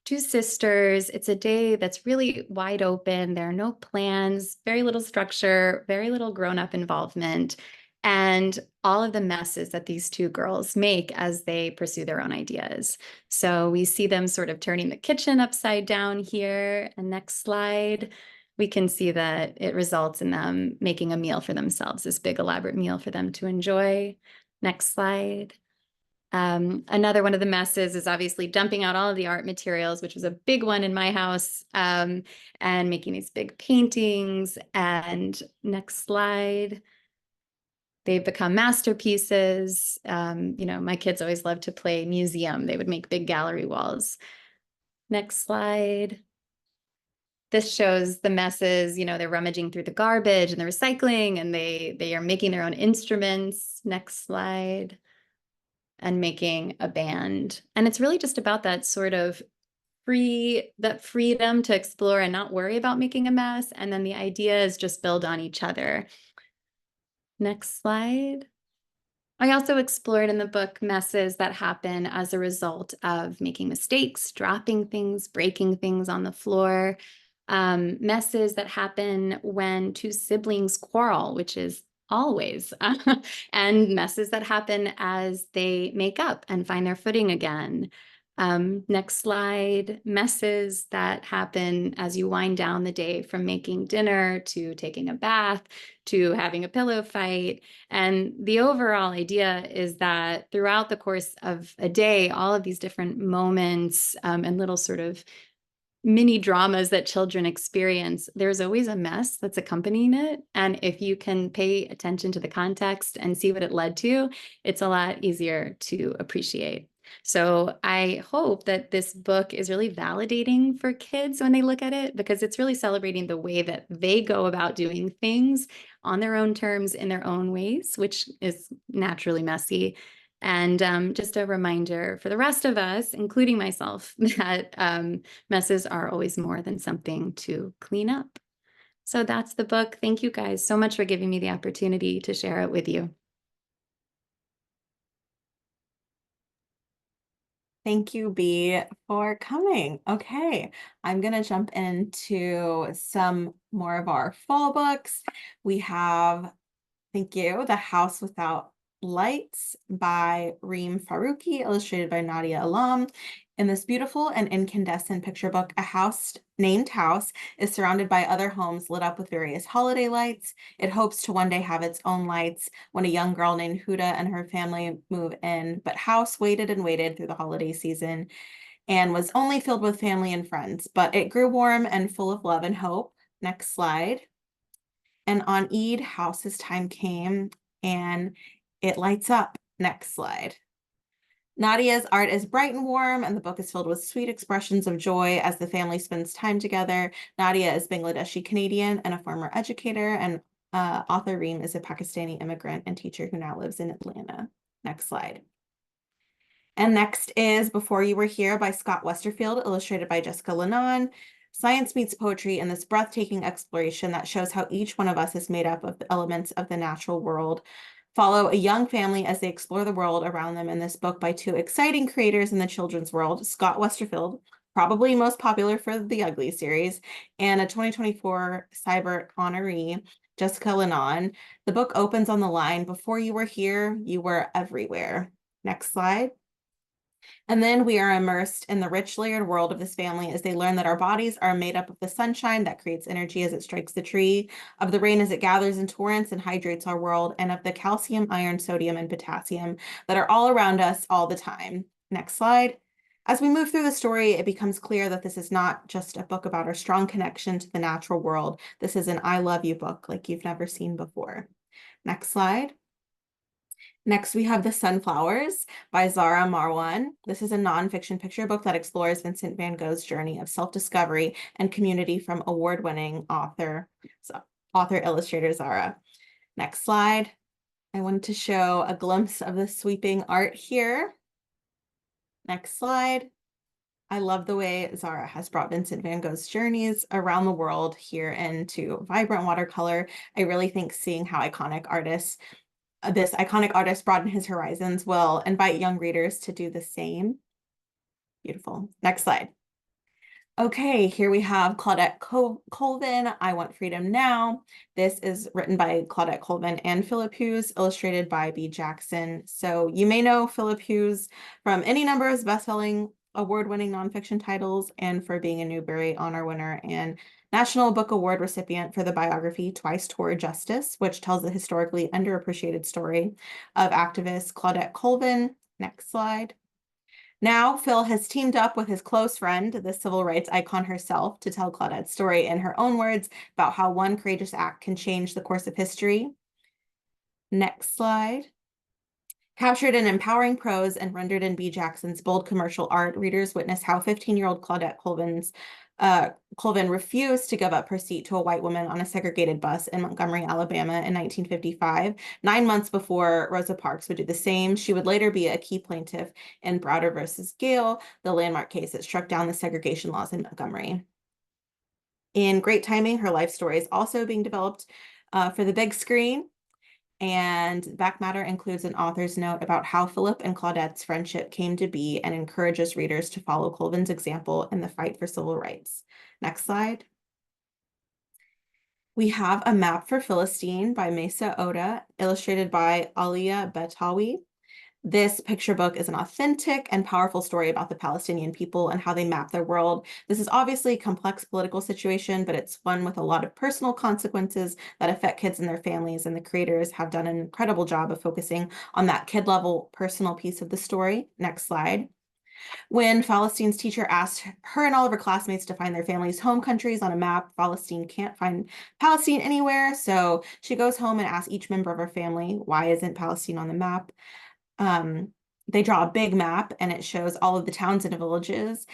two sisters. It's a day that's really wide open. There are no plans, very little structure, very little grown-up involvement, and all of the messes that these two girls make as they pursue their own ideas. So we see them sort of turning the kitchen upside down here. And next slide, we can see that it results in them making a meal for themselves, this big elaborate meal for them to enjoy. Next slide. Another one of the messes is obviously dumping out all of the art materials, which was a big one in my house, and making these big paintings. And next slide. They've become masterpieces. My kids always loved to play museum. They would make big gallery walls. Next slide. This shows the messes, they're rummaging through the garbage and the recycling, and they are making their own instruments. Next slide. And making a band. And it's really just about that sort of freedom to explore and not worry about making a mess. And then the ideas just build on each other. Next slide. I also explored in the book messes that happen as a result of making mistakes, dropping things, breaking things on the floor, messes that happen when two siblings quarrel, which is always, and messes that happen as they make up and find their footing again. Next slide, messes that happen as you wind down the day from making dinner to taking a bath to having a pillow fight. And the overall idea is that throughout the course of a day, all of these different moments and little sort of mini dramas that children experience, there's always a mess that's accompanying it. And if you can pay attention to the context and see what it led to, it's a lot easier to appreciate. So I hope that this book is really validating for kids when they look at it, because it's really celebrating the way that they go about doing things on their own terms in their own ways, which is naturally messy. And just a reminder for the rest of us, including myself, that messes are always more than something to clean up. So that's the book. Thank you guys so much for giving me the opportunity to share it with you. Thank you, B, for coming. Okay, I'm going to jump into some more of our fall books. We have, thank you, The House Without Lights by Reem Faruqi, illustrated by Nadia Alam. In this beautiful and incandescent picture book, a house named House is surrounded by other homes lit up with various holiday lights. It hopes to one day have its own lights when a young girl named Huda and her family move in. But House waited and waited through the holiday season and was only filled with family and friends. But it grew warm and full of love and hope. Next slide. And on Eid, House's time came and it lights up. Next slide. Nadia's art is bright and warm, and the book is filled with sweet expressions of joy as the family spends time together. Nadia is Bangladeshi Canadian and a former educator, and author Reem is a Pakistani immigrant and teacher who now lives in Atlanta. Next slide. And next is Before You Were Here by Scott Westerfield, illustrated by Jessica Lennon. Science meets poetry in this breathtaking exploration that shows how each one of us is made up of the elements of the natural world. Follow a young family as they explore the world around them in this book by two exciting creators in the children's world, Scott Westerfield, probably most popular for the Ugly series, and a 2024 Cyber honoree, Jessica Lennon. The book opens on the line, "Before you were here, you were everywhere." Next slide. And then we are immersed in the rich layered world of this family as they learn that our bodies are made up of the sunshine that creates energy as it strikes the tree, of the rain as it gathers in torrents and hydrates our world, and of the calcium, iron, sodium, and potassium that are all around us all the time. Next slide. As we move through the story, it becomes clear that this is not just a book about our strong connection to the natural world. This is an I love you book like you've never seen before. Next slide. Next, we have The Sunflowers by Zara Marwan. This is a nonfiction picture book that explores Vincent van Gogh's journey of self-discovery and community from award-winning author-illustrator Zara. Next slide. I wanted to show a glimpse of the sweeping art here. Next slide. I love the way Zara has brought Vincent van Gogh's journeys around the world here into vibrant watercolor. I really think seeing how this iconic artist broaden his horizons will invite young readers to do the same. Beautiful. Next slide. Okay, here we have Claudette Colvin, I Want Freedom Now. This is written by Claudette Colvin and Philip Hughes, illustrated by B. Jackson. So you may know Philip Hughes from any number of best-selling award-winning nonfiction titles and for being a Newbery Honor winner and National Book Award recipient for the biography Twice Toward Justice, which tells the historically underappreciated story of activist Claudette Colvin. Next slide. Now, Phil has teamed up with his close friend, the civil rights icon herself, to tell Claudette's story in her own words about how one courageous act can change the course of history. Next slide. Captured in empowering prose and rendered in B. Jackson's bold commercial art, readers witness how 15-year-old Claudette Colvin refused to give up her seat to a white woman on a segregated bus in Montgomery, Alabama in 1955. 9 months before Rosa Parks would do the same, she would later be a key plaintiff in Browder versus Gale, the landmark case that struck down the segregation laws in Montgomery. In great timing, her life story is also being developed for the big screen. And back matter includes an author's note about how Philip and Claudette's friendship came to be and encourages readers to follow Colvin's example in the fight for civil rights. Next slide. We have A Map for Philistine by Mesa Oda, illustrated by Alia Betawi. This picture book is an authentic and powerful story about the Palestinian people and how they map their world. This is obviously a complex political situation, but it's one with a lot of personal consequences that affect kids and their families, and the creators have done an incredible job of focusing on that kid-level personal piece of the story. Next slide. When Palestine's teacher asked her and all of her classmates to find their family's home countries on a map, Palestine can't find Palestine anywhere, so she goes home and asks each member of her family, why isn't Palestine on the map? They draw a big map and it shows all of the towns and villages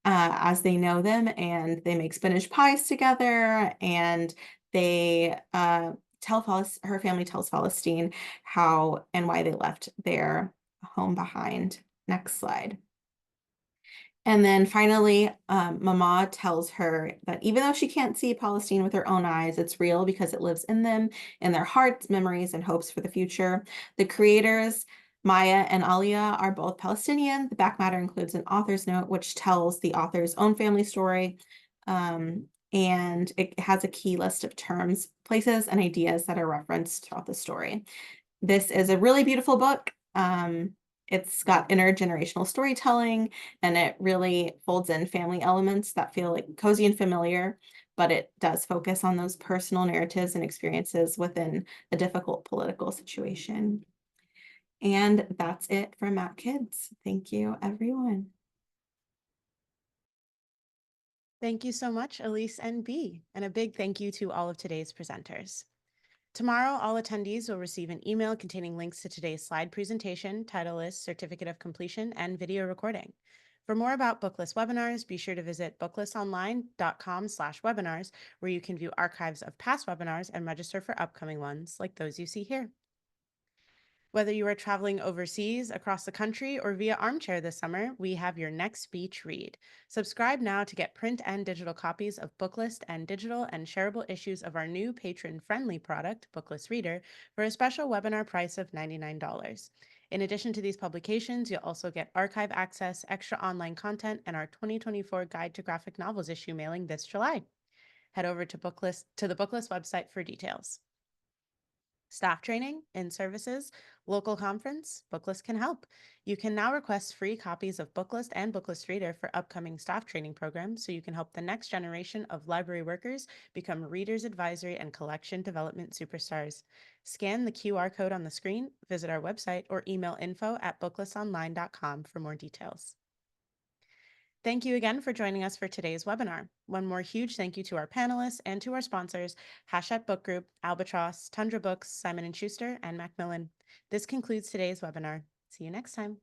as they know them, and they make spinach pies together, and they her family tells Palestine how and why they left their home behind. Next slide. And then finally, Mama tells her that even though she can't see Palestine with her own eyes, it's real because it lives in them, in their hearts, memories, and hopes for the future. The creators, Maya and Alia, are both Palestinian. The back matter includes an author's note, which tells the author's own family story. And it has a key list of terms, places, and ideas that are referenced throughout the story. This is a really beautiful book. It's got intergenerational storytelling, and it really folds in family elements that feel like cozy and familiar, but it does focus on those personal narratives and experiences within a difficult political situation. And that's it from Matt Kids. Thank you, everyone. Thank you so much, Elise and B, and a big thank you to all of today's presenters. Tomorrow, all attendees will receive an email containing links to today's slide presentation, title list, certificate of completion, and video recording. For more about Booklist webinars, be sure to visit booklistonline.com/webinars, where you can view archives of past webinars and register for upcoming ones like those you see here. Whether you are traveling overseas, across the country, or via armchair this summer, we have your next beach read. Subscribe now to get print and digital copies of Booklist and digital and shareable issues of our new patron-friendly product, Booklist Reader, for a special webinar price of $99. In addition to these publications, you'll also get archive access, extra online content, and our 2024 Guide to Graphic Novels issue mailing this July. Head over to the Booklist website for details. Staff training, in-services, local conference, Booklist can help. You can now request free copies of Booklist and Booklist Reader for upcoming staff training programs so you can help the next generation of library workers become readers advisory and collection development superstars. Scan the QR code on the screen, visit our website, or email info@booklistonline.com for more details. Thank you again for joining us for today's webinar. One more huge thank you to our panelists and to our sponsors, Hachette Book Group, Albatros, Tundra Books, Simon & Schuster, and Macmillan. This concludes today's webinar. See you next time.